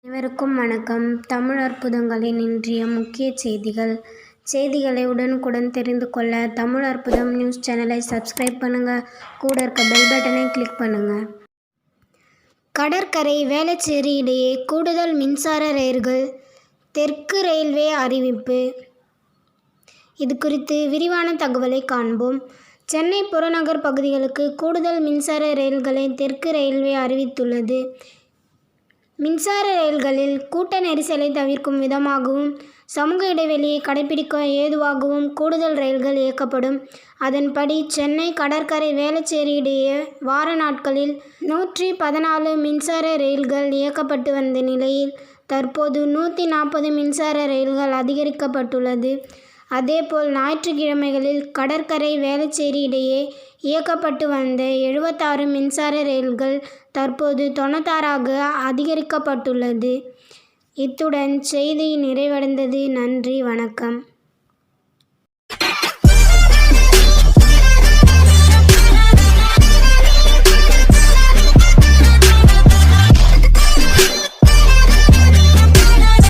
அனைவருக்கும் வணக்கம். தமிழ் அற்புதங்களின் இன்றைய முக்கிய செய்திகளை உடனுக்குடன் தெரிந்து கொள்ள தமிழ் அற்புதம் நியூஸ் சேனலை சப்ஸ்கிரைப் பண்ணுங்கள். கூட இருக்க பெல் பட்டனை கிளிக் பண்ணுங்கள். கடற்கரை வேளச்சேரி இடையே கூடுதல் மின்சார ரயில்கள், தெற்கு ரயில்வே அறிவிப்பு. இது குறித்து விரிவான தகவலை காண்போம். சென்னை புறநகர் பகுதிகளுக்கு கூடுதல் மின்சார ரயில்களை தெற்கு ரயில்வே அறிவித்துள்ளது. மின்சார ரயில்களில் கூட்ட நெரிசலை தவிர்க்கும் விதமாகவும் சமூக இடைவெளியை கடைபிடிக்க ஏதுவாகவும் கூடுதல் ரயில்கள் இயக்கப்படும். அதன்படி சென்னை கடற்கரை வேளச்சேரி இடையே வார நாட்களில் 114 மின்சார ரயில்கள் இயக்கப்பட்டு வந்த நிலையில் தற்போது 140 மின்சார ரயில்கள் அதிகரிக்கப்பட்டுள்ளது. அதேபோல் ஞாயிற்றுக்கிழமைகளில் கடற்கரை வேளச்சேரி இடையே இயக்கப்பட்டு வந்த 76 மின்சார ரயில்கள் தற்போது 96ஆக அதிகரிக்கப்பட்டுள்ளது. இத்துடன் செய்தி நிறைவடைந்தது. நன்றி, வணக்கம்.